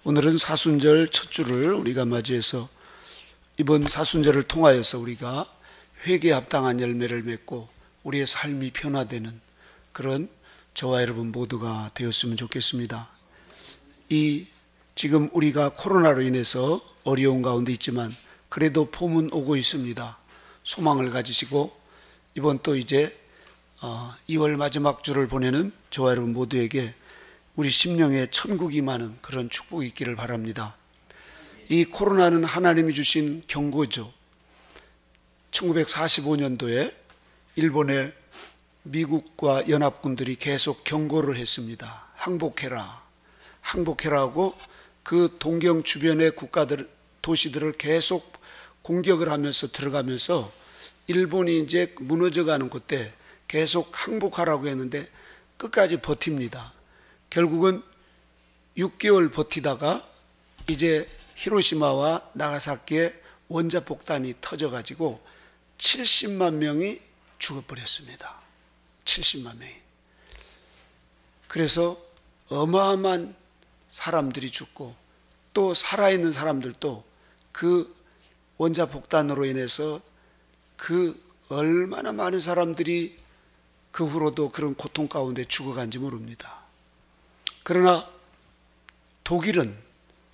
오늘은 사순절 첫 주를 우리가 맞이해서 이번 사순절을 통하여서 우리가 회개에 합당한 열매를 맺고 우리의 삶이 변화되는 그런 저와 여러분 모두가 되었으면 좋겠습니다. 지금 우리가 코로나로 인해서 어려운 가운데 있지만 그래도 봄은 오고 있습니다. 소망을 가지시고 이번 또 이제 2월 마지막 주를 보내는 저와 여러분 모두에게 우리 심령에 천국이 많은 그런 축복이 있기를 바랍니다. 이 코로나는 하나님이 주신 경고죠. 1945년도에 일본의 미국과 연합군들이 계속 경고를 했습니다. 항복해라, 항복해라고 그 동경 주변의 도시들을 계속 공격을 하면서 들어가면서 일본이 이제 무너져가는 그때 계속 항복하라고 했는데 끝까지 버팁니다. 결국은 6개월 버티다가 이제 히로시마와 나가사키에 원자폭탄이 터져가지고 70만 명이 죽어버렸습니다. 70만 명이. 그래서 어마어마한 사람들이 죽고 또 살아있는 사람들도 그 원자폭탄으로 인해서 그 얼마나 많은 사람들이 그 후로도 그런 고통 가운데 죽어간지 모릅니다. 그러나 독일은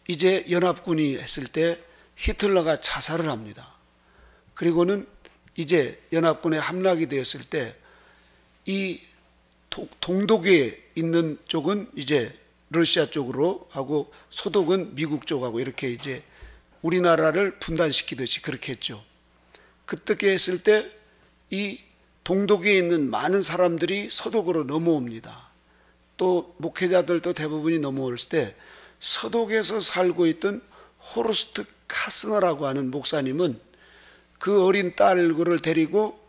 이제 연합군이 했을 때 히틀러가 자살을 합니다. 그리고는 이제 연합군에 함락이 되었을 때 이 동독에 있는 쪽은 이제 러시아 쪽으로 하고 서독은 미국 쪽하고 이렇게 이제 우리나라를 분단시키듯이 그렇게 했죠. 그렇게 했을 때 이 동독에 있는 많은 사람들이 서독으로 넘어옵니다. 또 목회자들도 대부분이 넘어올 때 서독에서 살고 있던 호르스트 카스너라고 하는 목사님은 그 어린 딸을 데리고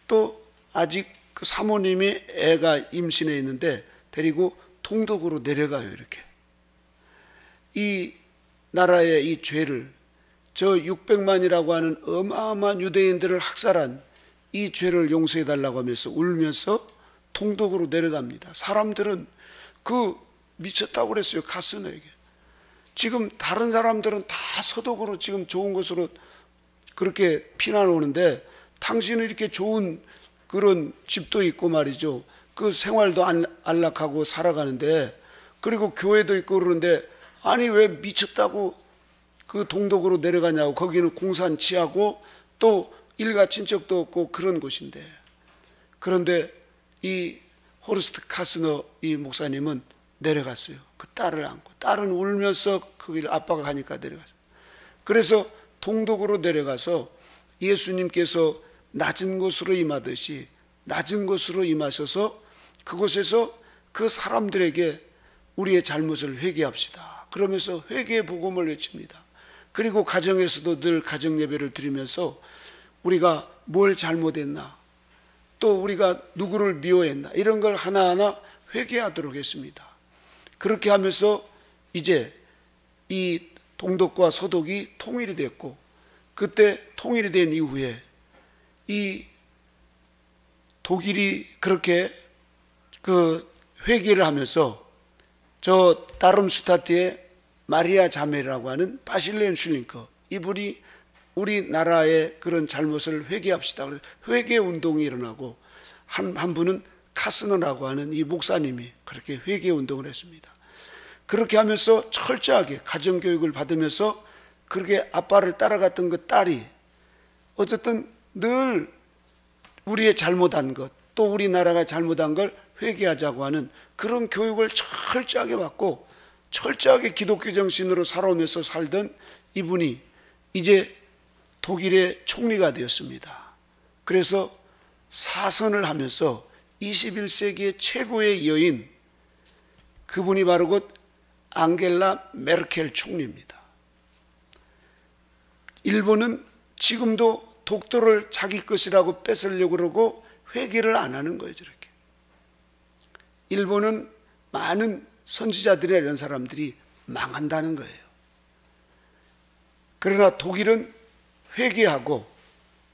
또 아직 그 사모님이 애가 임신해 있는데 데리고 동독으로 내려가요. 이렇게 이 나라의 이 죄를, 저 600만이라고 하는 어마어마한 유대인들을 학살한 이 죄를 용서해 달라고 하면서 울면서 동독으로 내려갑니다. 사람들은 미쳤다고 그랬어요. 카스너에게. 지금 다른 사람들은 다 서독으로 지금 좋은 곳으로 그렇게 피난을 오는데 당신은 이렇게 좋은 그런 집도 있고 말이죠. 그 생활도 안락하고 살아가는데 그리고 교회도 있고 그러는데 아니 왜 미쳤다고 그 동독으로 내려가냐고. 거기는 공산치하고 또 일가 친척도 없고 그런 곳인데. 그런데 이 호르스트 카스너 이 목사님은 내려갔어요. 그 딸을 안고. 딸은 울면서 거기를 아빠가 가니까 내려갔어요. 그래서 동독으로 내려가서 예수님께서 낮은 곳으로 임하듯이 낮은 곳으로 임하셔서 그곳에서 그 사람들에게 우리의 잘못을 회개합시다. 그러면서 회개의 복음을 외칩니다. 그리고 가정에서도 늘 가정 예배를 드리면서 우리가 뭘 잘못했나, 또 우리가 누구를 미워했나 이런 걸 하나하나 회개하도록 했습니다. 그렇게 하면서 이제 이 동독과 서독이 통일이 됐고 그때 통일이 된 이후에 이 독일이 그렇게 그 회개를 하면서 저 다름슈타트의 마리아 자매라고 하는 바실레온 슐링커 이분이 우리나라의 그런 잘못을 회개합시다. 그래서 회개 운동이 일어나고 한 분은 카스너라고 하는 이 목사님이 그렇게 회개 운동을 했습니다. 그렇게 하면서 철저하게 가정교육을 받으면서 그렇게 아빠를 따라갔던 그 딸이 어쨌든 늘 우리의 잘못한 것, 또 우리나라가 잘못한 걸 회개하자고 하는 그런 교육을 철저하게 받고 철저하게 기독교 정신으로 살아오면서 살던 이분이 이제 독일의 총리가 되었습니다. 그래서 사선을 하면서 21세기의 최고의 여인, 그분이 바로 곧 앙겔라 메르켈 총리입니다. 일본은 지금도 독도를 자기 것이라고 뺏으려고 그러고 회개를 안 하는 거예요. 저렇게. 일본은 많은 선지자들이나 이런 사람들이 망한다는 거예요. 그러나 독일은 회개하고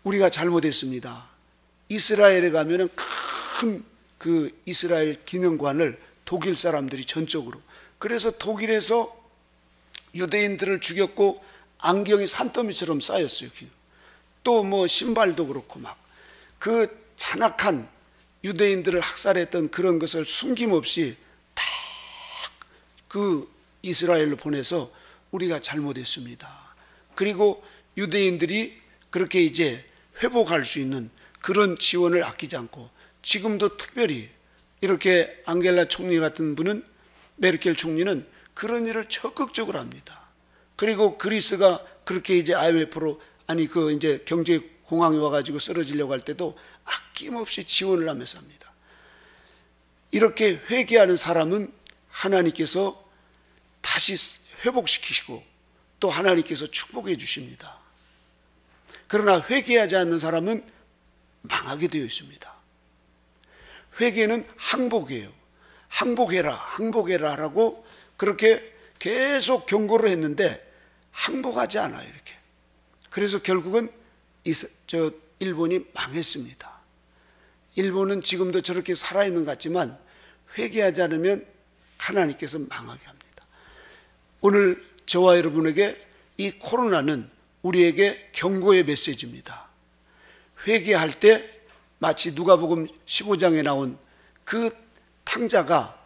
우리가 잘못했습니다. 이스라엘에 가면은 큰 그 이스라엘 기념관을 독일 사람들이 전적으로, 그래서 독일에서 유대인들을 죽였고 안경이 산더미처럼 쌓였어요. 또 뭐 신발도 그렇고 막 그 잔악한 유대인들을 학살했던 그런 것을 숨김없이 다 그 이스라엘로 보내서 우리가 잘못했습니다. 그리고 유대인들이 그렇게 이제 회복할 수 있는 그런 지원을 아끼지 않고 지금도 특별히 이렇게 앙겔라 총리 같은 분은, 메르켈 총리는 그런 일을 적극적으로 합니다. 그리고 그리스가 그렇게 이제 IMF로 그 이제 경제 공황이 와가지고 쓰러지려고 할 때도 아낌없이 지원을 하면서 합니다. 이렇게 회개하는 사람은 하나님께서 다시 회복시키시고 또 하나님께서 축복해 주십니다. 그러나 회개하지 않는 사람은 망하게 되어 있습니다. 회개는 항복이에요. 항복해라, 항복해라라고 그렇게 계속 경고를 했는데 항복하지 않아요. 이렇게. 그래서 결국은 일본이 망했습니다. 일본은 지금도 저렇게 살아있는 것 같지만 회개하지 않으면 하나님께서 망하게 합니다. 오늘 저와 여러분에게 이 코로나는 우리에게 경고의 메시지입니다. 회개할 때 마치 누가복음 15장에 나온 그 탕자가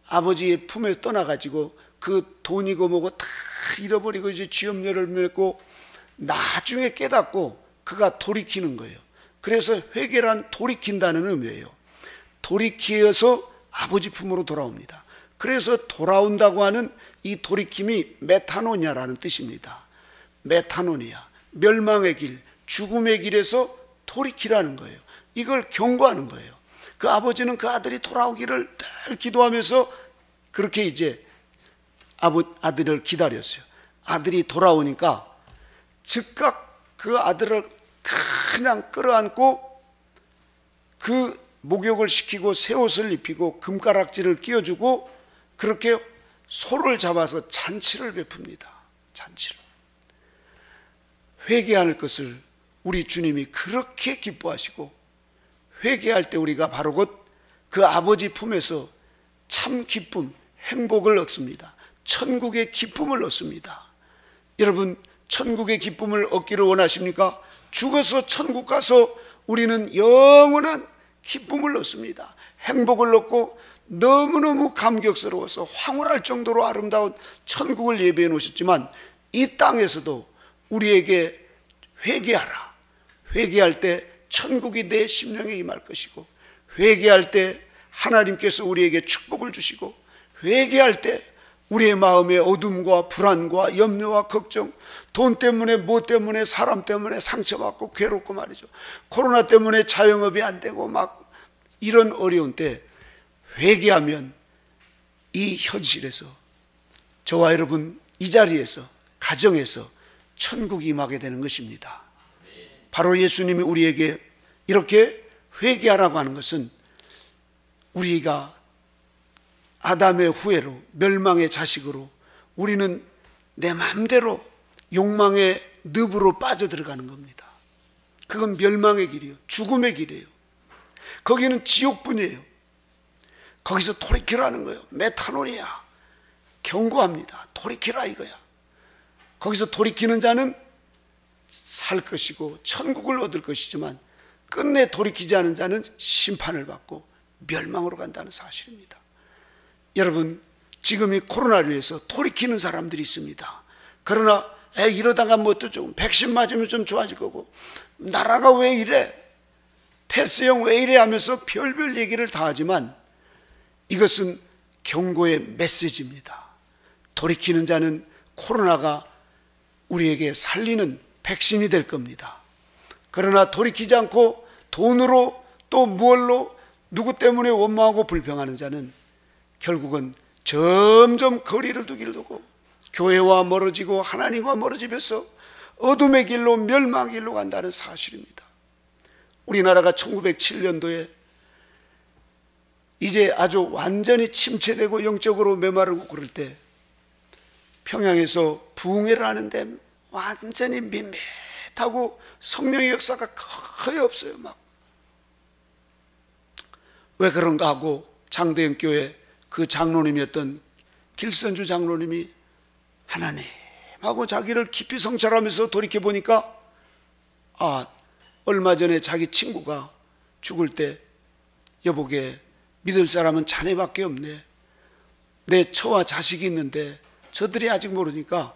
아버지의 품에서 떠나가지고 그 돈이고 뭐고 다 잃어버리고 이제 쥐염려를 맺고 나중에 깨닫고 그가 돌이키는 거예요. 그래서 회개란 돌이킨다는 의미예요. 돌이키어서 아버지 품으로 돌아옵니다. 그래서 돌아온다고 하는 이 돌이킴이 메타노니아라는 뜻입니다. 메타노니아, 멸망의 길, 죽음의 길에서 돌이키라는 거예요. 이걸 경고하는 거예요. 그 아버지는 그 아들이 돌아오기를 늘 기도하면서 그렇게 이제 아들을 기다렸어요. 아들이 돌아오니까 즉각 그 아들을 그냥 끌어안고 그 목욕을 시키고 새 옷을 입히고 금가락지를 끼워주고 그렇게 소를 잡아서 잔치를 베풉니다. 잔치를. 회개할 것을 우리 주님이 그렇게 기뻐하시고 회개할 때 우리가 바로 곧 그 아버지 품에서 참 기쁨, 행복을 얻습니다. 천국의 기쁨을 얻습니다. 여러분, 천국의 기쁨을 얻기를 원하십니까? 죽어서 천국 가서 우리는 영원한 기쁨을 얻습니다. 행복을 얻고 너무너무 감격스러워서 황홀할 정도로 아름다운 천국을 예비해 놓으셨지만 이 땅에서도 우리에게 회개하라. 회개할 때 천국이 내 심령에 임할 것이고, 회개할 때 하나님께서 우리에게 축복을 주시고, 회개할 때 우리의 마음의 어둠과 불안과 염려와 걱정, 돈 때문에 뭐 때문에 사람 때문에 상처받고 괴롭고 말이죠. 코로나 때문에 자영업이 안 되고 막 이런 어려운 때 회개하면 이 현실에서 저와 여러분 이 자리에서 가정에서 천국이 임하게 되는 것입니다. 바로 예수님이 우리에게 이렇게 회개하라고 하는 것은 우리가 아담의 후예로 멸망의 자식으로 우리는 내 마음대로 욕망의 늪으로 빠져들어가는 겁니다. 그건 멸망의 길이에요. 죽음의 길이에요. 거기는 지옥뿐이에요. 거기서 돌이키라는 거예요. 메타노니아, 경고합니다. 돌이키라 이거야. 거기서 돌이키는 자는 살 것이고 천국을 얻을 것이지만 끝내 돌이키지 않은 자는 심판을 받고 멸망으로 간다는 사실입니다. 여러분, 지금 이 코로나로 인해서 돌이키는 사람들이 있습니다. 그러나 이러다가 뭐 또 좀 백신 맞으면 좀 좋아질 거고, 나라가 왜 이래, 테스형 왜 이래 하면서 별별 얘기를 다 하지만 이것은 경고의 메시지입니다. 돌이키는 자는 코로나가 우리에게 살리는 백신이 될 겁니다. 그러나 돌이키지 않고 돈으로 또 무얼로 누구 때문에 원망하고 불평하는 자는 결국은 점점 거리를 두기를 두고 교회와 멀어지고 하나님과 멀어지면서 어둠의 길로 멸망의 길로 간다는 사실입니다. 우리나라가 1907년도에 이제 아주 완전히 침체되고 영적으로 메마르고 그럴 때 평양에서 부흥회를 하는데 완전히 밋밋하고 성령의 역사가 거의 없어요. 막 왜 그런가 하고 장대영 교회 그 장로님이었던 길선주 장로님이 하나님, 하고 자기를 깊이 성찰하면서 돌이켜보니까, 얼마 전에 자기 친구가 죽을 때 여보게 믿을 사람은 자네밖에 없네. 내 처와 자식이 있는데 저들이 아직 모르니까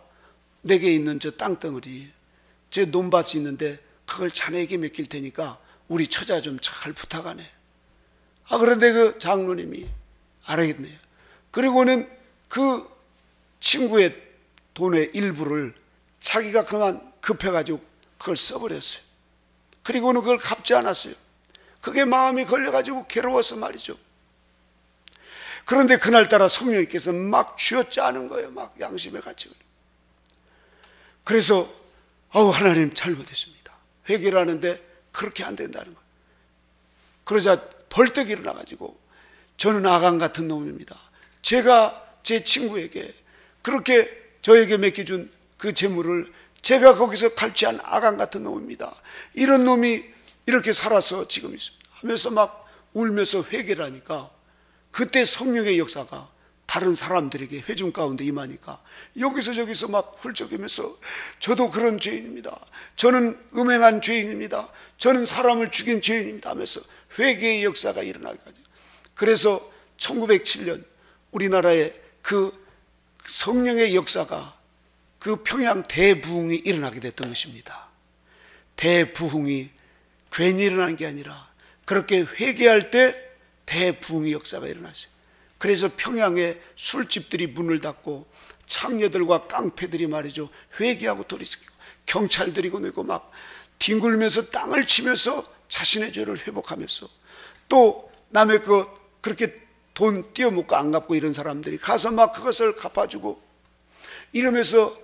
내게 있는 저 땅덩어리, 제 논밭이 있는데 그걸 자네에게 맡길 테니까 우리 처자 좀 잘 부탁하네. 그런데 그 장로님이 알아겠네요. 그리고는 그 친구의 돈의 일부를 자기가 그만 급해가지고 그걸 써버렸어요. 그리고는 그걸 갚지 않았어요. 그게 마음이 걸려가지고 괴로워서 말이죠. 그런데 그날따라 성령님께서 막 쥐어짜는 거예요. 막 양심의 가책을. 그래서 하나님 잘못했습니다. 회개를 하는데 그렇게 안 된다는 거예요. 그러자 벌떡 일어나가지고, 저는 아간 같은 놈입니다. 제가 제 친구에게 그렇게 저에게 맡겨준 그 재물을 제가 거기서 탈취한 아간 같은 놈입니다. 이런 놈이 이렇게 살아서 지금 있습니다 하면서 막 울면서 회개를 하니까, 그때 성령의 역사가 다른 사람들에게 회중 가운데 임하니까 여기서 저기서 막 훌쩍이면서, 저도 그런 죄인입니다. 저는 음행한 죄인입니다. 저는 사람을 죽인 죄인입니다 하면서 회개의 역사가 일어나게 하죠. 그래서 1907년 우리나라에 그 성령의 역사가, 그 평양 대부흥이 일어나게 됐던 것입니다. 대부흥이 괜히 일어난 게 아니라 그렇게 회개할 때 대부흥의 역사가 일어났어요. 그래서 평양에 술집들이 문을 닫고 창녀들과 깡패들이 말이죠, 회개하고 돌이키고 경찰들이 내고 막 뒹굴면서 땅을 치면서 자신의 죄를 회복하면서, 또 남의 그렇게 돈 띄어먹고 안 갚고 이런 사람들이 가서 막 그것을 갚아주고 이러면서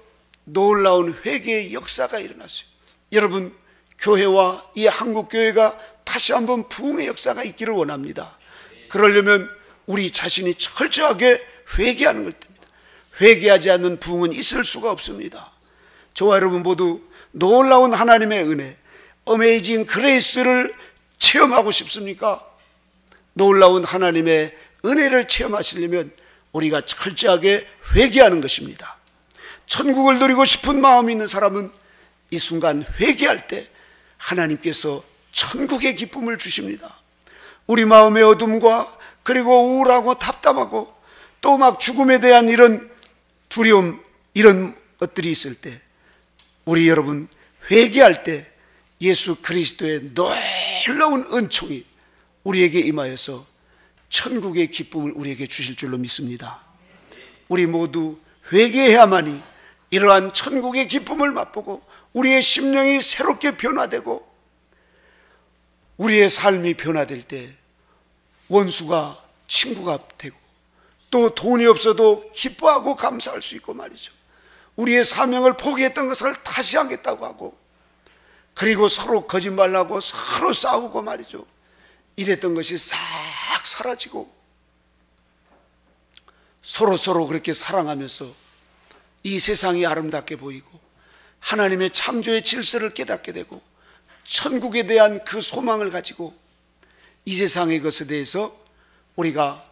놀라운 회개의 역사가 일어났어요. 여러분, 교회와 이 한국교회가 다시 한번 부흥의 역사가 있기를 원합니다. 그러려면 우리 자신이 철저하게 회개하는 것입니다. 회개하지 않는 부흥은 있을 수가 없습니다. 저와 여러분 모두 놀라운 하나님의 은혜, 어메이징 그레이스를 체험하고 싶습니까? 놀라운 하나님의 은혜를 체험하시려면 우리가 철저하게 회개하는 것입니다. 천국을 누리고 싶은 마음이 있는 사람은 이 순간 회개할 때 하나님께서 천국의 기쁨을 주십니다. 우리 마음의 어둠과 그리고 우울하고 답답하고 또 막 죽음에 대한 이런 두려움, 이런 것들이 있을 때, 우리 여러분 회개할 때 예수 그리스도의 놀라운 은총이 우리에게 임하여서 천국의 기쁨을 우리에게 주실 줄로 믿습니다. 우리 모두 회개해야만이 이러한 천국의 기쁨을 맛보고 우리의 심령이 새롭게 변화되고 우리의 삶이 변화될 때 원수가 친구가 되고, 또 돈이 없어도 기뻐하고 감사할 수 있고 말이죠. 우리의 사명을 포기했던 것을 다시 하겠다고 하고, 그리고 서로 거짓말하고 서로 싸우고 말이죠. 이랬던 것이 싹 사라지고 서로 그렇게 사랑하면서 이 세상이 아름답게 보이고 하나님의 창조의 질서를 깨닫게 되고 천국에 대한 그 소망을 가지고 이 세상의 것에 대해서 우리가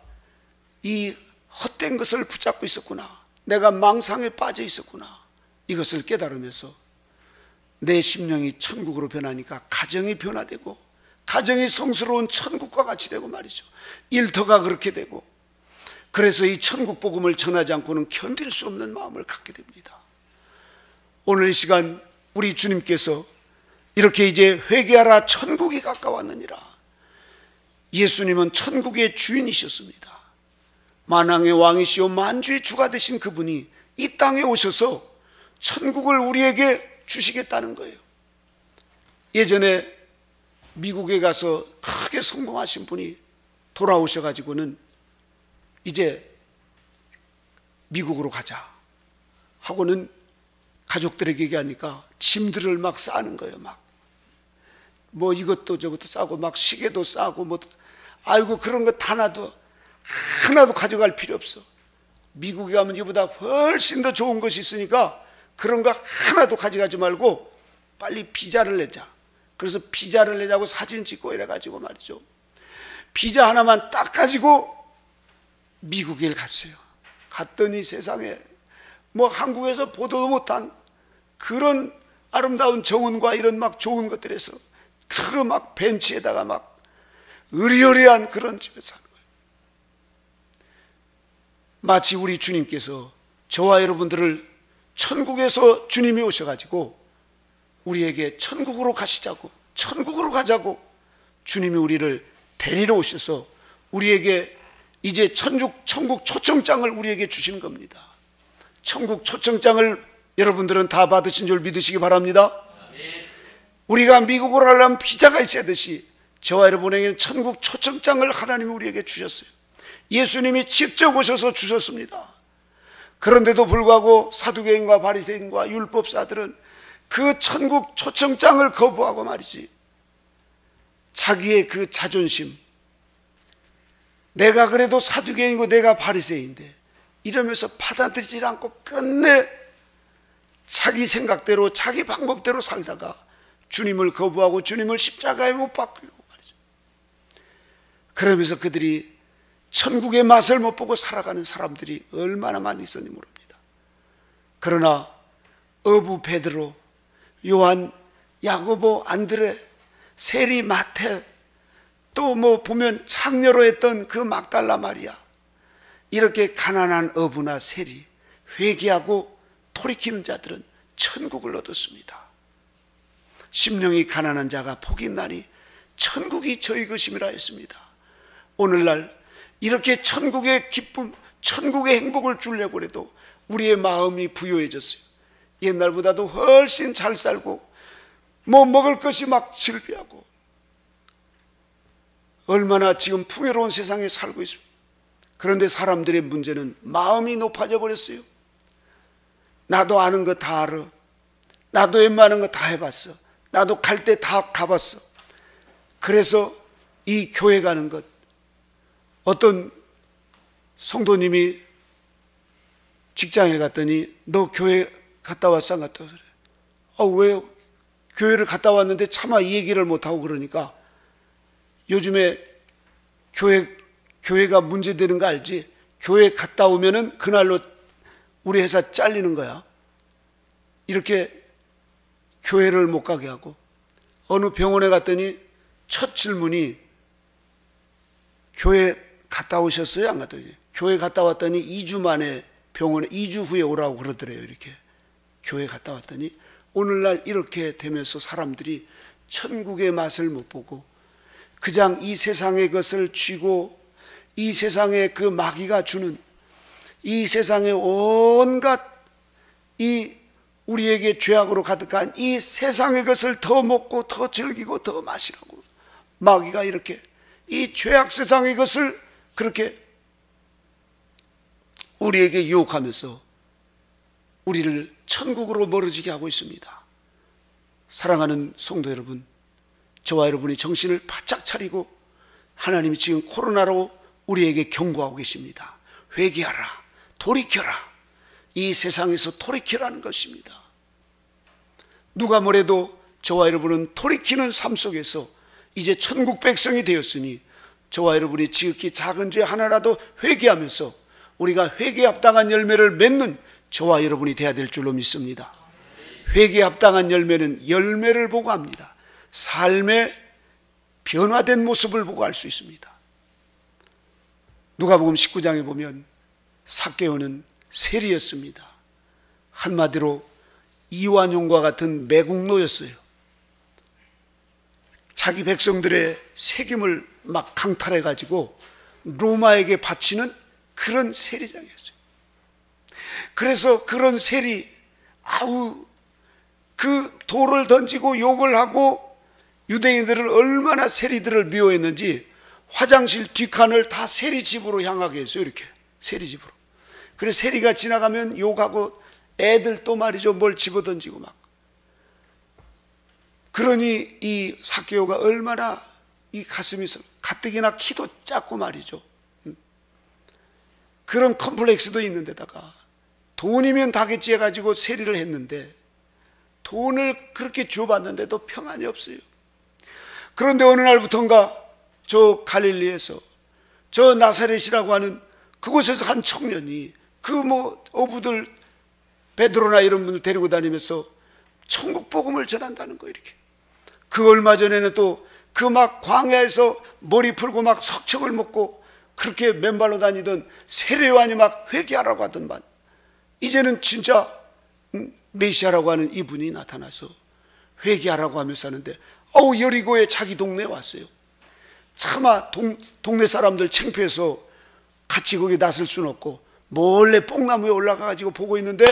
이 헛된 것을 붙잡고 있었구나, 내가 망상에 빠져 있었구나, 이것을 깨달으면서 내 심령이 천국으로 변하니까 가정이 변화되고 가정이 성스러운 천국과 같이 되고 말이죠. 일터가 그렇게 되고, 그래서 이 천국 복음을 전하지 않고는 견딜 수 없는 마음을 갖게 됩니다. 오늘 이 시간 우리 주님께서 이렇게 이제 회개하라 천국이 가까웠느니라, 예수님은 천국의 주인이셨습니다. 만왕의 왕이시오 만주의 주가 되신 그분이 이 땅에 오셔서 천국을 우리에게 주시겠다는 거예요. 예전에 미국에 가서 크게 성공하신 분이 돌아오셔가지고는 이제 미국으로 가자 하고는 가족들에게 얘기하니까 짐들을 막 싸는 거예요. 막 뭐 이것도 저것도 싸고 막 시계도 싸고 뭐, 아이고 그런 거 하나도 가져갈 필요 없어. 미국에 가면 이보다 훨씬 더 좋은 것이 있으니까 그런 거 하나도 가져가지 말고 빨리 비자를 내자. 그래서 비자를 내자고 사진 찍고 이래가지고 말이죠, 비자 하나만 딱 가지고 미국에 갔어요. 갔더니 세상에 뭐 한국에서 보도 못한 그런 아름다운 정원과 이런 막 좋은 것들에서 그 막 벤치에다가 막 으리으리한 그런 집에 사는 거예요. 마치 우리 주님께서 저와 여러분들을 천국에서 주님이 오셔가지고 우리에게 천국으로 가시자고, 천국으로 가자고 주님이 우리를 데리러 오셔서 우리에게 이제 천국 초청장을 우리에게 주시는 겁니다. 천국 초청장을 여러분들은 다 받으신 줄 믿으시기 바랍니다. 우리가 미국으로 가려면 비자가 있어야 하듯이 저와 여러분에게는 천국 초청장을 하나님이 우리에게 주셨어요. 예수님이 직접 오셔서 주셨습니다. 그런데도 불구하고 사두개인과 바리새인과 율법사들은 그 천국 초청장을 거부하고 말이지, 자기의 그 자존심, 내가 그래도 사두개인이고 내가 바리새인인데 이러면서 받아들이지 않고 끝내 자기 생각대로 자기 방법대로 살다가 주님을 거부하고 주님을 십자가에 못 박고 말이죠. 그러면서 그들이 천국의 맛을 못 보고 살아가는 사람들이 얼마나 많이 있었는지 모릅니다. 그러나 어부 베드로, 요한, 야고보, 안드레, 세리, 마태, 또 뭐 보면 창녀로 했던 그 막달라 마리아, 이렇게 가난한 어부나 세리, 회개하고 돌이키는 자들은 천국을 얻었습니다. 심령이 가난한 자가 복이 있나니 천국이 저희 것임이라 했습니다. 오늘날 이렇게 천국의 기쁨, 천국의 행복을 주려고 해도 우리의 마음이 부요해졌어요. 옛날보다도 훨씬 잘 살고 뭐 먹을 것이 막 즐비하고 얼마나 지금 풍요로운 세상에 살고 있습니다. 그런데 사람들의 문제는 마음이 높아져 버렸어요. 나도 아는 거 다 알아. 나도 웬만한 거 다 해봤어. 나도 갈 때 다 가봤어. 그래서 이 교회 가는 것, 어떤 성도님이 직장에 갔더니 너 교회 갔다 왔어 안 갔다 왔어? 왜 교회를 갔다 왔는데 차마 이 얘기를 못하고 그러니까 요즘에 교회가 문제되는 거 알지? 교회 갔다 오면은 그날로 우리 회사 잘리는 거야. 이렇게 교회를 못 가게 하고, 어느 병원에 갔더니 첫 질문이 교회 갔다 오셨어요? 안 갔다 오셨어요? 교회 갔다 왔더니 2주 만에 병원에 2주 후에 오라고 그러더래요. 이렇게 교회 갔다 왔더니 오늘날 이렇게 되면서 사람들이 천국의 맛을 못 보고 그냥 이 세상의 것을 쥐고 이 세상의 그 마귀가 주는 이 세상의 온갖 이 우리에게 죄악으로 가득한 이 세상의 것을 더 먹고 더 즐기고 더 마시라고 마귀가 이렇게 이 죄악 세상의 것을 그렇게 우리에게 유혹하면서 우리를 천국으로 멀어지게 하고 있습니다. 사랑하는 성도 여러분, 저와 여러분이 정신을 바짝 차리고 하나님이 지금 코로나로 우리에게 경고하고 계십니다. 회개하라, 돌이켜라. 이 세상에서 돌이키라는 것입니다. 누가 뭐래도 저와 여러분은 돌이키는 삶 속에서 이제 천국 백성이 되었으니 저와 여러분이 지극히 작은 죄 하나라도 회개하면서 우리가 회개에 합당한 열매를 맺는 저와 여러분이 되어야 될 줄로 믿습니다. 회개에 합당한 열매는 열매를 보고 합니다. 삶의 변화된 모습을 보고 알 수 있습니다. 누가복음 19장에 보면 삭개오는 세리였습니다. 한마디로 이완용과 같은 매국노였어요. 자기 백성들의 세금을 막 강탈해가지고 로마에게 바치는 그런 세리장이었어요. 그래서 그런 세리, 그 돌을 던지고 욕을 하고 유대인들을 얼마나 세리들을 미워했는지 화장실 뒷칸을 다 세리집으로 향하게 했어요. 이렇게 세리집으로. 그래서 세리가 지나가면 욕하고 애들 또 말이죠, 뭘 집어던지고 막. 그러니 이 삭개오가 얼마나 이 가슴이 가뜩이나 키도 작고 말이죠. 그런 컴플렉스도 있는데다가 돈이면 다겠지 해가지고 세리를 했는데 돈을 그렇게 줘봤는데도 평안이 없어요. 그런데 어느 날부턴가 저 갈릴리에서 저 나사렛이라고 하는 그곳에서 한 청년이 그 뭐 어부들 베드로나 이런 분들 데리고 다니면서 천국 복음을 전한다는 거예요. 이렇게. 그 얼마 전에는 또 그 막 광야에서 머리 풀고 막 석청을 먹고 그렇게 맨발로 다니던 세례요한이 막 회개하라고 하던만, 이제는 진짜 메시아라고 하는 이분이 나타나서 회개하라고 하면서 하는데, 여리고에 자기 동네에 왔어요. 차마 동네 사람들 창피해서 같이 거기 나설 수는 없고 몰래 뽕나무에 올라가가지고 보고 있는데,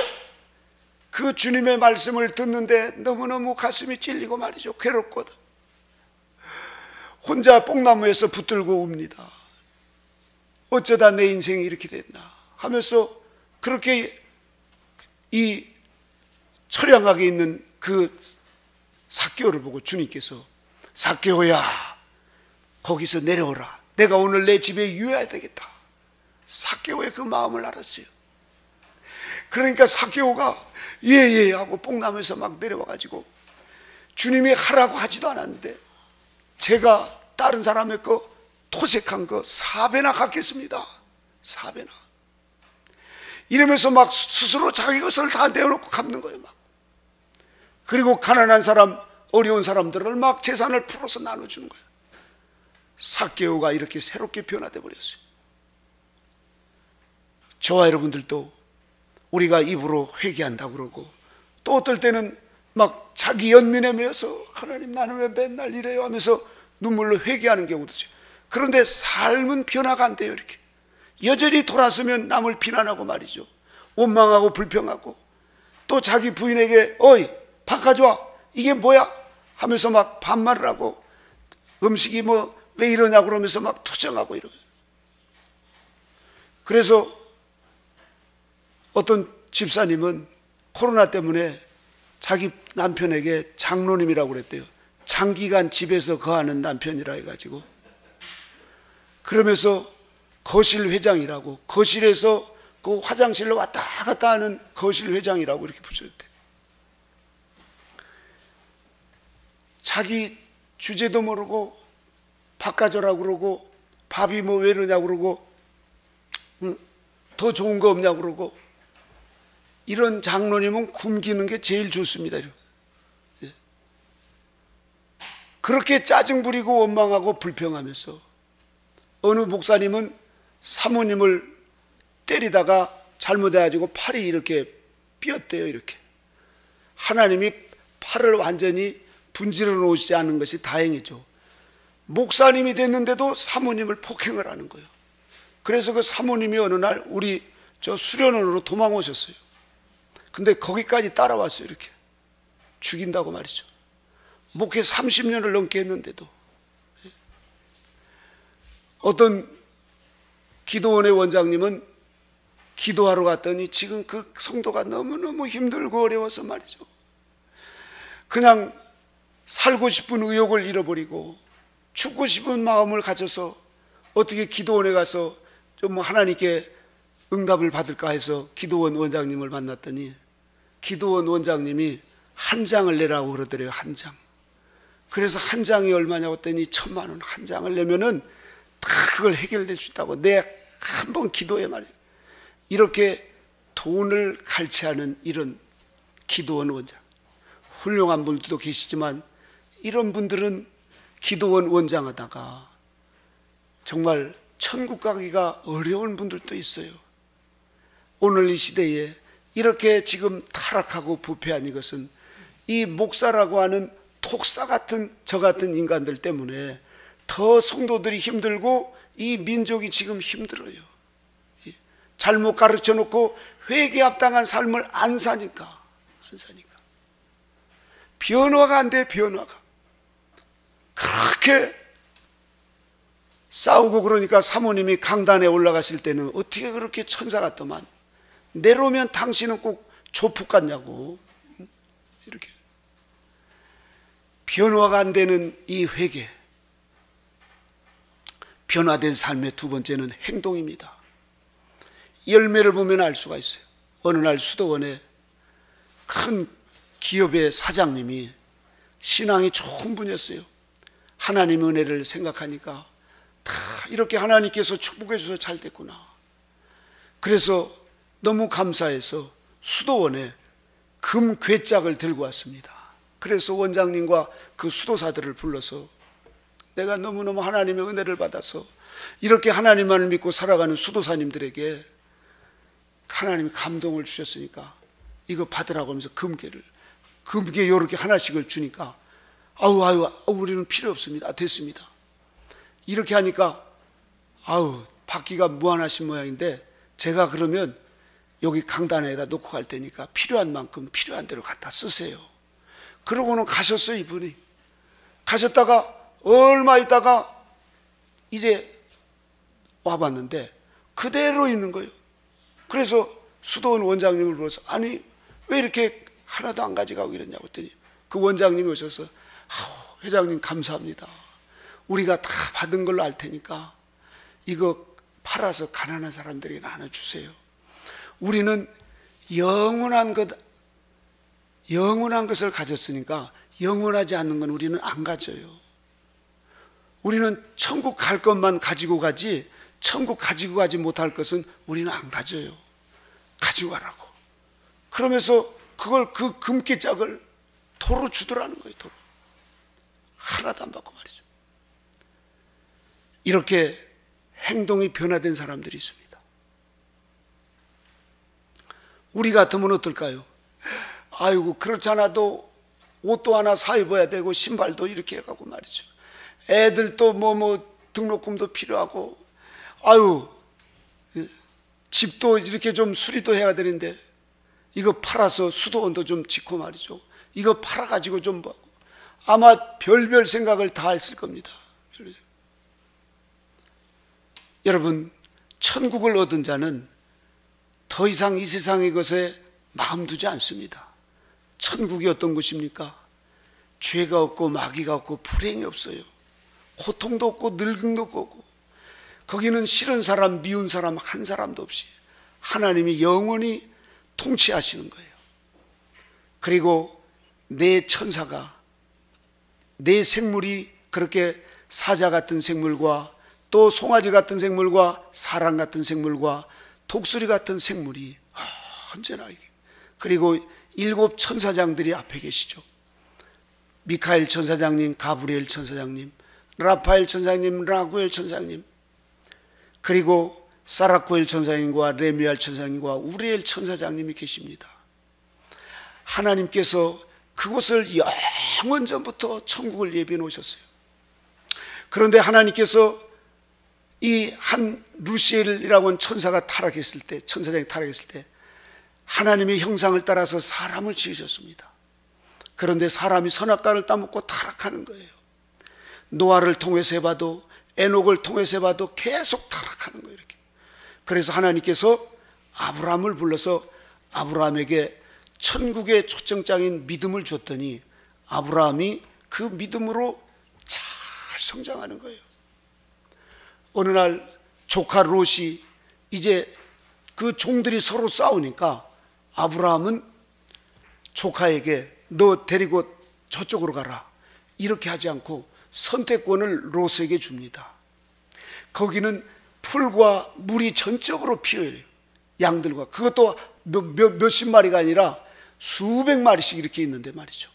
그 주님의 말씀을 듣는데 너무너무 가슴이 찔리고 말이죠. 괴롭거든. 혼자 뽕나무에서 붙들고 웁니다. 어쩌다 내 인생이 이렇게 됐나 하면서 그렇게 이 처량하게 있는 그 삭개오를 보고 주님께서, 삭개오야, 거기서 내려오라. 내가 오늘 내 집에 유해야 되겠다. 삭개오의 그 마음을 알았어요. 그러니까 삭개오가 예예 하고 뽕나무에서 막 내려와가지고, 주님이 하라고 하지도 않았는데 제가 다른 사람의 거 토색한 거 4배나 갚겠습니다. 4배나. 이러면서 막 스스로 자기 것을 다 내어놓고 갚는 거예요. 막. 그리고 가난한 사람, 어려운 사람들을 막 재산을 풀어서 나눠주는 거예요. 삭개오가 이렇게 새롭게 변화돼 버렸어요. 저와 여러분들도 우리가 입으로 회개한다고 그러고, 또 어떨 때는 막 자기 연민에 매여서 하나님 나는 왜 맨날 이래요 하면서 눈물로 회개하는 경우도 있어요. 그런데 삶은 변화가 안 돼요. 이렇게 여전히 돌아서면 남을 비난하고 말이죠. 원망하고 불평하고, 또 자기 부인에게 어이 밥 가져와 이게 뭐야 하면서 막 반말을 하고, 음식이 뭐 왜 이러냐고 그러면서 막 투정하고 이러요. 그래서 어떤 집사님은 코로나 때문에 자기 남편에게 장로님이라고 그랬대요. 장기간 집에서 거하는 남편이라 해가지고, 그러면서 거실 회장이라고, 거실에서 그 화장실로 왔다 갔다 하는 거실 회장이라고 이렇게 붙였대요. 자기 주제도 모르고 밥 가져라고 그러고, 밥이 뭐 왜 이러냐고 그러고, 더 좋은 거 없냐고 그러고, 이런 장로님은 굶기는 게 제일 좋습니다. 예. 그렇게 짜증 부리고 원망하고 불평하면서, 어느 목사님은 사모님을 때리다가 잘못해가지고 팔이 이렇게 삐었대요. 이렇게. 하나님이 팔을 완전히 분질러 놓으시지 않은 것이 다행이죠. 목사님이 됐는데도 사모님을 폭행을 하는 거예요. 그래서 그 사모님이 어느 날 우리 저 수련원으로 도망오셨어요. 근데 거기까지 따라왔어요. 이렇게 죽인다고 말이죠. 목회 30년을 넘게 했는데도. 어떤 기도원의 원장님은 기도하러 갔더니 지금 그 성도가 너무너무 힘들고 어려워서 말이죠, 그냥 살고 싶은 의욕을 잃어버리고 죽고 싶은 마음을 가져서 어떻게 기도원에 가서 좀 하나님께 응답을 받을까 해서 기도원 원장님을 만났더니, 기도원 원장님이 한 장을 내라고 그러더래요. 한 장. 그래서 한 장이 얼마냐고 했더니 1,000만 원. 한 장을 내면은 다 그걸 해결될 수 있다고. 내 한 번 기도에 말이에요. 이렇게 돈을 갈취하는 이런 기도원 원장, 훌륭한 분들도 계시지만 이런 분들은 기도원 원장 하다가 정말 천국 가기가 어려운 분들도 있어요. 오늘 이 시대에 이렇게 지금 타락하고 부패한 이것은 이 목사라고 하는 독사 같은 저 같은 인간들 때문에 더 성도들이 힘들고 이 민족이 지금 힘들어요. 잘못 가르쳐 놓고 회개 합당한 삶을 안 사니까. 변화가 안 돼. 변화가. 그렇게 싸우고 그러니까 사모님이 강단에 올라가실 때는 어떻게 그렇게 천사 같더만, 내려오면 당신은 꼭 조폭 같냐고. 이렇게 변화가 안 되는 이 회개, 변화된 삶의 두 번째는 행동입니다. 열매를 보면 알 수가 있어요. 어느 날 수도원에 큰 기업의 사장님이 신앙이 좋은 분이었어요. 하나님 은혜를 생각하니까 다 이렇게 하나님께서 축복해 주셔서 잘 됐구나. 그래서 너무 감사해서 수도원에 금 궤짝을 들고 왔습니다. 그래서 원장님과 그 수도사들을 불러서 내가 너무너무 하나님의 은혜를 받아서 이렇게 하나님만을 믿고 살아가는 수도사님들에게 하나님이 감동을 주셨으니까 이거 받으라고 하면서 금괴 이렇게 하나씩을 주니까 아우 우리는 필요 없습니다. 됐습니다. 이렇게 하니까 받기가 무한하신 모양인데 제가 그러면 여기 강단에다 놓고 갈 테니까 필요한 만큼 필요한 대로 갖다 쓰세요. 그러고는 가셨어요. 이분이 가셨다가 얼마 있다가 이제 와봤는데 그대로 있는 거예요. 그래서 수도원 원장님을 불러서 아니 왜 이렇게 하나도 안 가져가고 이랬냐고 했더니 그 원장님이 오셔서 회장님 감사합니다. 우리가 다 받은 걸로 알 테니까 이거 팔아서 가난한 사람들에게 나눠주세요. 우리는 영원한 것을 가졌으니까 영원하지 않는 건 우리는 안 가져요. 우리는 천국 갈 것만 가지고 가지 천국 가지고 가지 못할 것은 우리는 안 가져요. 가지고 가라고. 그러면서 그걸 그 금괴짝을 도로 주더라는 거예요. 도로. 하나도 안 받고 말이죠. 이렇게 행동이 변화된 사람들이 있습니다. 우리 같으면 어떨까요? 아이고 그렇지 않아도 옷도 하나 사 입어야 되고 신발도 이렇게 해가고 말이죠. 애들도 뭐 등록금도 필요하고 집도 이렇게 좀 수리도 해야 되는데 이거 팔아서 수도원도 좀 짓고 말이죠. 이거 팔아가지고 좀 아마 별별 생각을 다 했을 겁니다. 여러분 천국을 얻은 자는 더 이상 이 세상의 것에 마음 두지 않습니다. 천국이 어떤 곳입니까? 죄가 없고 마귀가 없고 불행이 없어요. 고통도 없고 늙음도 없고 거기는 싫은 사람 미운 사람 한 사람도 없이 하나님이 영원히 통치하시는 거예요. 그리고 내 천사가 내 생물이 그렇게 사자 같은 생물과 또 송아지 같은 생물과 사람 같은 생물과 독수리 같은 생물이 언제나 그리고 7 천사장들이 앞에 계시죠. 미카엘 천사장님, 가브리엘 천사장님, 라파엘 천사장님, 라구엘 천사장님, 그리고 사라쿠엘 천사장님과 레미알 천사장님과 우리엘 천사장님이 계십니다. 하나님께서 그곳을 영원 전부터 천국을 예비해 놓으셨어요. 그런데 하나님께서 이 한 루시엘이라고 하는 천사가 타락했을 때, 천사장이 타락했을 때 하나님의 형상을 따라서 사람을 지으셨습니다. 그런데 사람이 선악과를 따먹고 타락하는 거예요. 노아를 통해서 해봐도 에녹을 통해서 해봐도 계속 타락하는 거예요. 이렇게. 그래서 하나님께서 아브라함을 불러서 아브라함에게 천국의 초청장인 믿음을 줬더니 아브라함이 그 믿음으로 잘 성장하는 거예요. 어느 날 조카 롯이 이제 그 종들이 서로 싸우니까 아브라함은 조카에게 너 데리고 저쪽으로 가라 이렇게 하지 않고 선택권을 롯에게 줍니다. 거기는 풀과 물이 전적으로 피어요. 양들과 그것도 몇십 마리가 아니라 수백 마리씩 이렇게 있는데 말이죠.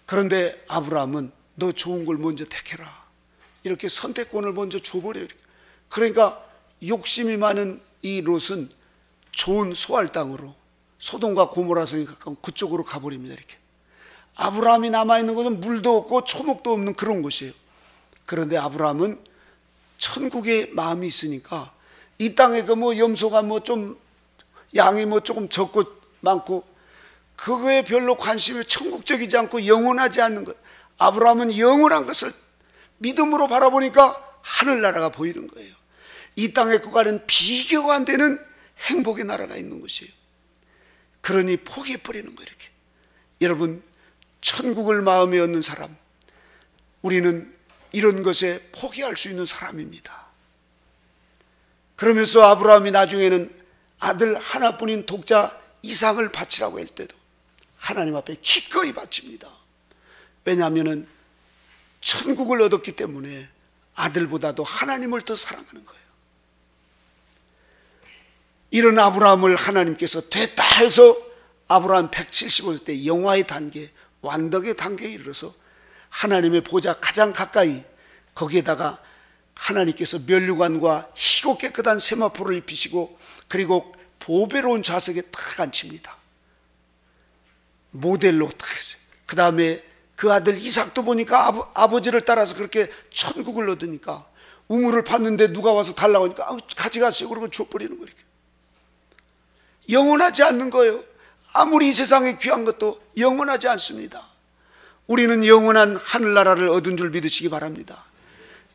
그런데 아브라함은 너 좋은 걸 먼저 택해라 이렇게 선택권을 먼저 줘버려요. 그러니까 욕심이 많은 이 롯은 좋은 소알 땅으로 소돔과 고모라성이 가까운 그쪽으로 가버립니다. 이렇게 아브라함이 남아있는 곳은 물도 없고 초목도 없는 그런 곳이에요. 그런데 아브라함은 천국의 마음이 있으니까 이 땅에 그 뭐 염소가 뭐 좀 양이 뭐 조금 적고 많고 그거에 별로 관심이 천국적이지 않고 영원하지 않는 것. 아브라함은 영원한 것을 믿음으로 바라보니까 하늘나라가 보이는 거예요. 이 땅의 것과는 비교가 안 되는 행복의 나라가 있는 것이에요. 그러니 포기해버리는 거예요. 이렇게. 여러분 천국을 마음에 얻는 사람, 우리는 이런 것에 포기할 수 있는 사람입니다. 그러면서 아브라함이 나중에는 아들 하나뿐인 독자 이삭을 바치라고 할 때도 하나님 앞에 기꺼이 바칩니다. 왜냐하면 천국을 얻었기 때문에 아들보다도 하나님을 더 사랑하는 거예요. 이런 아브라함을 하나님께서 됐다 해서 아브라함 175세 때 영화의 단계, 완덕의 단계에 이르러서 하나님의 보좌 가장 가까이, 거기에다가 하나님께서 면류관과 희고 깨끗한 세마포를 입히시고 그리고 보배로운 좌석에 딱 앉힙니다. 모델로 딱 했어요. 그 다음에 그 아들 이삭도 보니까 아버지를 따라서 그렇게 천국을 얻으니까 우물을 팠는데 누가 와서 달라고 하니까 가져가세요 그러고 줘버리는 거예요. 영원하지 않는 거예요. 아무리 이 세상에 귀한 것도 영원하지 않습니다. 우리는 영원한 하늘나라를 얻은 줄 믿으시기 바랍니다.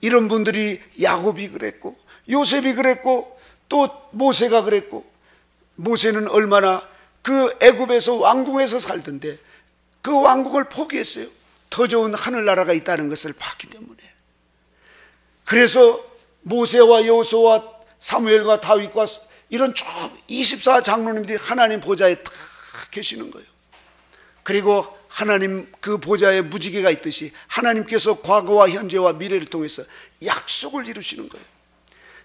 이런 분들이 야곱이 그랬고 요셉이 그랬고 또 모세가 그랬고, 모세는 얼마나 그 애굽에서 왕궁에서 살던데 그 왕국을 포기했어요. 더 좋은 하늘나라가 있다는 것을 봤기 때문에. 그래서 모세와 여호수아와 사무엘과 다윗과 이런 쭉 24장로님들이 하나님 보좌에 딱 계시는 거예요. 그리고 하나님 그 보좌에 무지개가 있듯이 하나님께서 과거와 현재와 미래를 통해서 약속을 이루시는 거예요.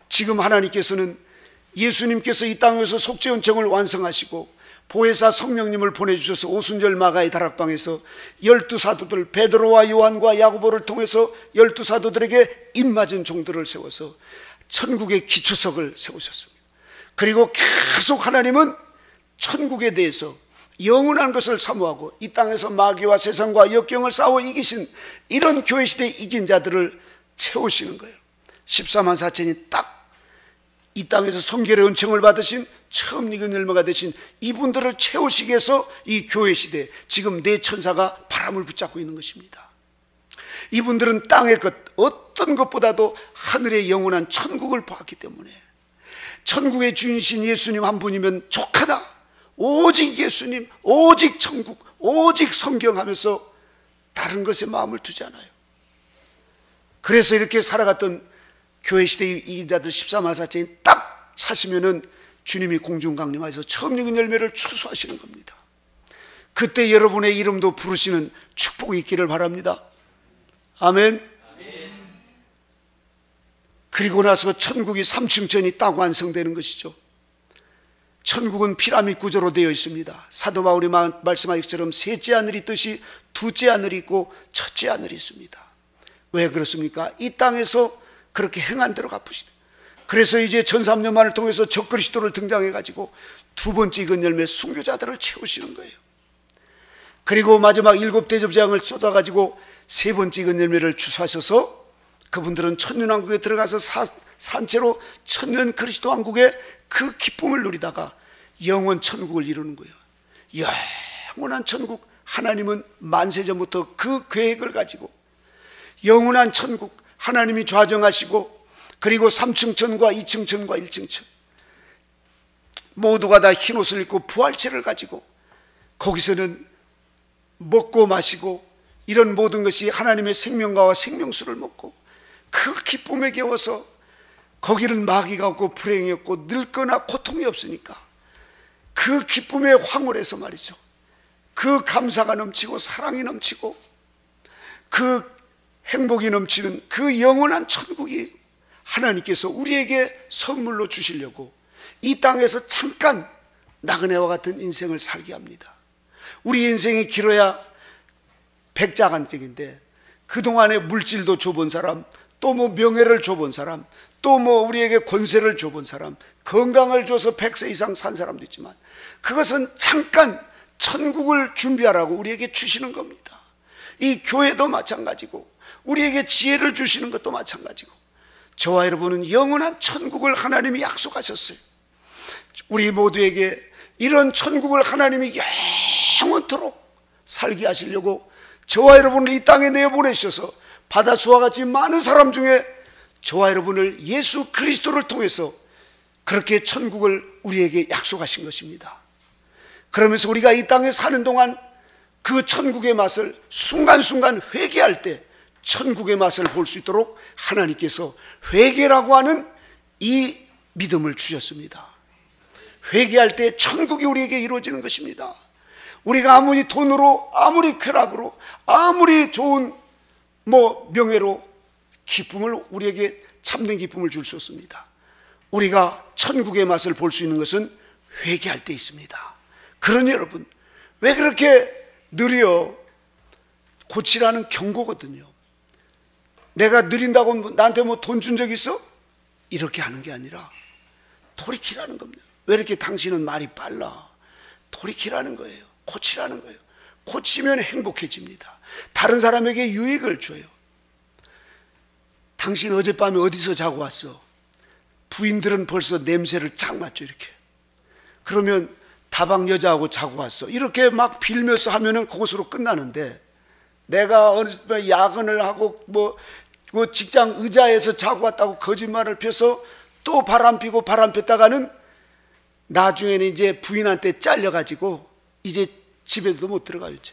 지금 하나님께서는 예수님께서 이 땅에서 속죄은총을 완성하시고 보혜사 성령님을 보내주셔서 오순절 마가의 다락방에서 12사도들 베드로와 요한과 야고보를 통해서 12사도들에게 입맞은 종들을 세워서 천국의 기초석을 세우셨습니다. 그리고 계속 하나님은 천국에 대해서 영원한 것을 사모하고 이 땅에서 마귀와 세상과 역경을 싸워 이기신 이런 교회시대에 이긴 자들을 채우시는 거예요. 14만 4천이 딱 이 땅에서 성결의 은총을 받으신 처음 익은 열매가 되신 이분들을 채우시기 위해서 이 교회시대에 지금 네 천사가 바람을 붙잡고 있는 것입니다. 이분들은 땅의 것 어떤 것보다도 하늘의 영원한 천국을 보았기 때문에 천국의 주인이신 예수님 한 분이면 족하다, 오직 예수님, 오직 천국, 오직 성경 하면서 다른 것에 마음을 두지 않아요. 그래서 이렇게 살아갔던 교회시대의 이긴 자들 14만 4천이 딱 차시면은 주님이 공중 강림하셔서 처음 익은 열매를 추수하시는 겁니다. 그때 여러분의 이름도 부르시는 축복이 있기를 바랍니다. 아멘. 그리고 나서 천국이 3층천이 딱 완성되는 것이죠. 천국은 피라미드 구조로 되어 있습니다. 사도 바울이 말씀하신 것처럼 셋째 하늘이 있듯이 둘째 하늘이 있고 첫째 하늘이 있습니다. 왜 그렇습니까? 이 땅에서 그렇게 행한 대로 갚으시다. 그래서 이제 1300만을 통해서 적그리스도를 등장해가지고 두 번째 익은 열매 순교자들을 채우시는 거예요. 그리고 마지막 7대접장을 쏟아가지고 세 번째 익은 열매를 주사하셔서 그분들은 천년왕국에 들어가서 산채로 천년 그리스도 왕국의 그 기쁨을 누리다가 영원 천국을 이루는 거예요. 영원한 천국, 하나님은 만세전부터 그 계획을 가지고 영원한 천국 하나님이 좌정하시고, 그리고 3층천과 2층천과 1층천 모두가 다 흰옷을 입고 부활체를 가지고 거기서는 먹고 마시고 이런 모든 것이 하나님의 생명과와 생명수를 먹고 그 기쁨에 겨워서 거기는 마귀가 없고 불행이 없고 늙거나 고통이 없으니까 그 기쁨의 황홀에서 말이죠, 그 감사가 넘치고 사랑이 넘치고 그 행복이 넘치는 그 영원한 천국이 하나님께서 우리에게 선물로 주시려고 이 땅에서 잠깐 나그네와 같은 인생을 살게 합니다. 우리 인생이 길어야 백자간적인데 그동안에 물질도 줘본 사람, 또 뭐 명예를 줘본 사람, 또 뭐 우리에게 권세를 줘본 사람, 건강을 줘서 100세 이상 산 사람도 있지만 그것은 잠깐 천국을 준비하라고 우리에게 주시는 겁니다. 이 교회도 마찬가지고 우리에게 지혜를 주시는 것도 마찬가지고 저와 여러분은 영원한 천국을 하나님이 약속하셨어요. 우리 모두에게 이런 천국을 하나님이 영원토록 살게 하시려고 저와 여러분을 이 땅에 내보내셔서 바다수와 같이 많은 사람 중에 저와 여러분을 예수 그리스도를 통해서 그렇게 천국을 우리에게 약속하신 것입니다. 그러면서 우리가 이 땅에 사는 동안 그 천국의 맛을 순간순간 회개할 때 천국의 맛을 볼 수 있도록 하나님께서 회개라고 하는 이 믿음을 주셨습니다. 회개할 때 천국이 우리에게 이루어지는 것입니다. 우리가 아무리 돈으로, 아무리 쾌락으로, 아무리 좋은 명예로 기쁨을 우리에게 참된 기쁨을 줄 수 없습니다. 우리가 천국의 맛을 볼 수 있는 것은 회개할 때 있습니다. 그러니 여러분, 왜 그렇게 느려? 고치라는 경고거든요. 내가 느린다고 나한테 뭐 돈 준 적 있어? 이렇게 하는 게 아니라 돌이키라는 겁니다. 왜 이렇게 당신은 말이 빨라? 돌이키라는 거예요. 고치라는 거예요. 고치면 행복해집니다. 다른 사람에게 유익을 줘요. 당신 어젯밤에 어디서 자고 왔어? 부인들은 벌써 냄새를 쫙 맡죠. 이렇게. 그러면 다방 여자하고 자고 왔어. 이렇게 막 빌면서 하면은 그것으로 끝나는데, 내가 어젯밤에 야근을 하고 뭐 직장 의자에서 자고 왔다고 거짓말을 펴서 또 바람 피고 바람 폈다가는 나중에는 이제 부인한테 잘려가지고 이제 집에도 못 들어가요. 이제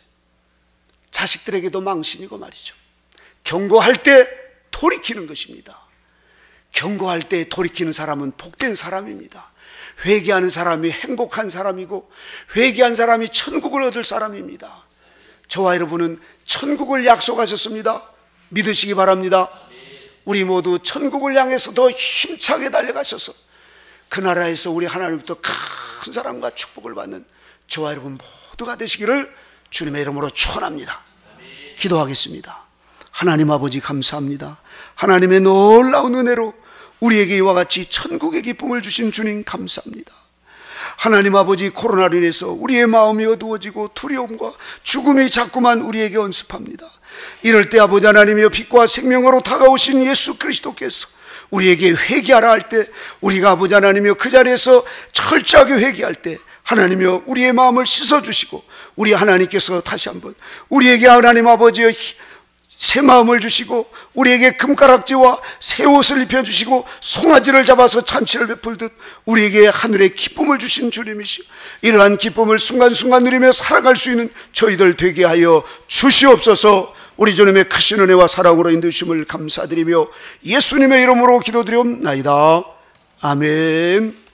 자식들에게도 망신이고 말이죠. 경고할 때 돌이키는 것입니다. 경고할 때 돌이키는 사람은 복된 사람입니다. 회개하는 사람이 행복한 사람이고, 회개한 사람이 천국을 얻을 사람입니다. 저와 여러분은 천국을 약속하셨습니다. 믿으시기 바랍니다. 우리 모두 천국을 향해서 더 힘차게 달려가셔서 그 나라에서 우리 하나님부터 큰 사랑과 축복을 받는 저와 여러분 모두가 되시기를 주님의 이름으로 축원합니다. 기도하겠습니다. 하나님 아버지 감사합니다. 하나님의 놀라운 은혜로 우리에게 이와 같이 천국의 기쁨을 주신 주님 감사합니다. 하나님 아버지, 코로나로 인해서 우리의 마음이 어두워지고 두려움과 죽음이 자꾸만 우리에게 언습합니다. 이럴 때 아버지 하나님이여, 빛과 생명으로 다가오신 예수 그리스도께서 우리에게 회개하라 할 때, 우리가 아버지 하나님이여 그 자리에서 철저하게 회개할 때 하나님이여 우리의 마음을 씻어주시고, 우리 하나님께서 다시 한번 우리에게 하나님 아버지여 새 마음을 주시고, 우리에게 금가락지와 새 옷을 입혀주시고, 송아지를 잡아서 잔치를 베풀듯 우리에게 하늘의 기쁨을 주신 주님이시오. 이러한 기쁨을 순간순간 누리며 살아갈 수 있는 저희들 되게 하여 주시옵소서. 우리 주님의 크신 은혜와 사랑으로 인도주심을 감사드리며 예수님의 이름으로 기도드리옵나이다. 아멘.